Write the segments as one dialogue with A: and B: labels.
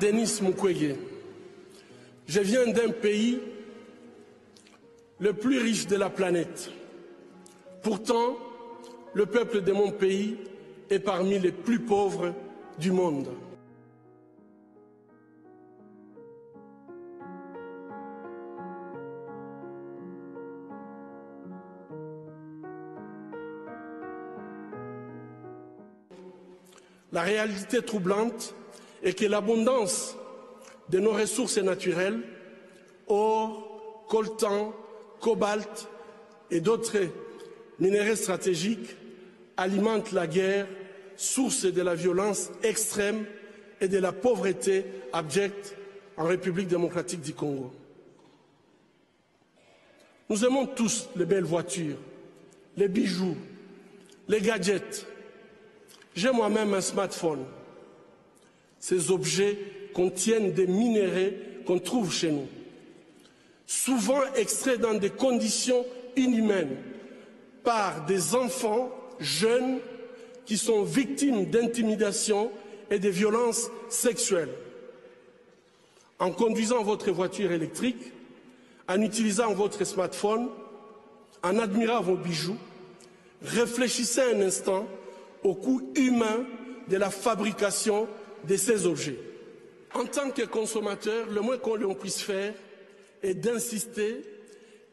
A: Denis Mukwege. Je viens d'un pays le plus riche de la planète. Pourtant, le peuple de mon pays est parmi les plus pauvres du monde. La réalité troublante est que l'abondance de nos ressources naturelles, or, coltan, cobalt et d'autres minéraux stratégiques, alimente la guerre, source de la violence extrême et de la pauvreté abjecte en République démocratique du Congo. Nous aimons tous les belles voitures, les bijoux, les gadgets. J'ai moi-même un smartphone. Ces objets contiennent des minéraux qu'on trouve chez nous, souvent extraits dans des conditions inhumaines par des enfants jeunes qui sont victimes d'intimidation et de violences sexuelles. En conduisant votre voiture électrique, en utilisant votre smartphone, en admirant vos bijoux, réfléchissez un instant au coût humain de la fabrication de ces objets. En tant que consommateur, le moins qu'on puisse faire est d'insister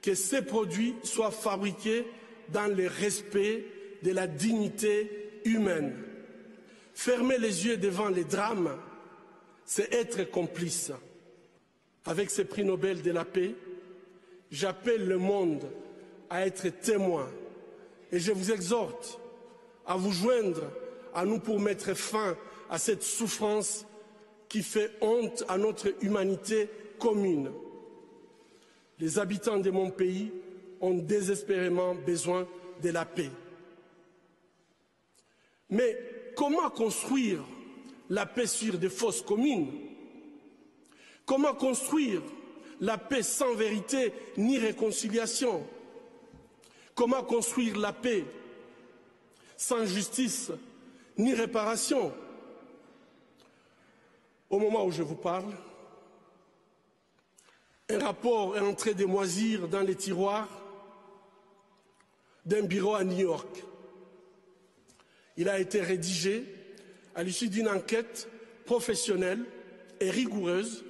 A: que ces produits soient fabriqués dans le respect de la dignité humaine. Fermer les yeux devant les drames, c'est être complice. Avec ce prix Nobel de la paix, j'appelle le monde à être témoin et je vous exhorte à vous joindre à nous pour mettre fin à cette souffrance qui fait honte à notre humanité commune. Les habitants de mon pays ont désespérément besoin de la paix. Mais comment construire la paix sur des fausses communes? Comment construire la paix sans vérité ni réconciliation? Comment construire la paix sans justice ni réparation? Au moment où je vous parle, un rapport est en train de moisir dans les tiroirs d'un bureau à New York. Il a été rédigé à l'issue d'une enquête professionnelle et rigoureuse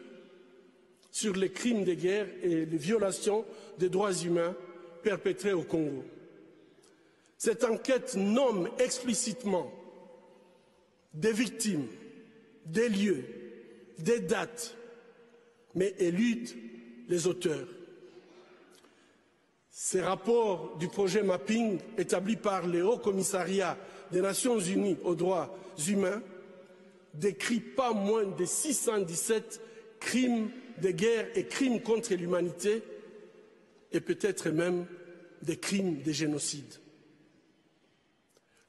A: sur les crimes de guerre et les violations des droits humains perpétrés au Congo. Cette enquête nomme explicitement des victimes, des lieux, des dates, mais élude les auteurs. Ces rapports du projet Mapping, établi par le Haut Commissariat des Nations Unies aux droits humains, décrit pas moins de 617 crimes de guerre et crimes contre l'humanité, et peut-être même des crimes de génocide.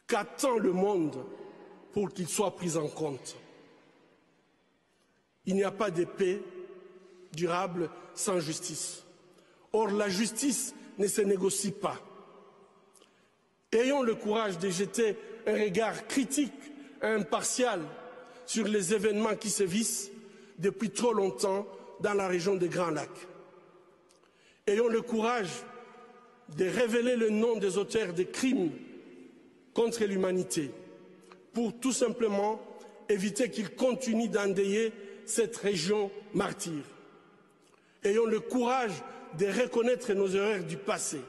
A: Qu'attend le monde pour qu'il soit pris en compte? Il n'y a pas de paix durable sans justice. Or, la justice ne se négocie pas. Ayons le courage de jeter un regard critique et impartial sur les événements qui sévissent depuis trop longtemps dans la région des Grands Lacs. Ayons le courage de révéler le nom des auteurs des crimes contre l'humanité pour tout simplement éviter qu'ils continuent d'endeuiller cette région martyre. Ayons le courage de reconnaître nos erreurs du passé.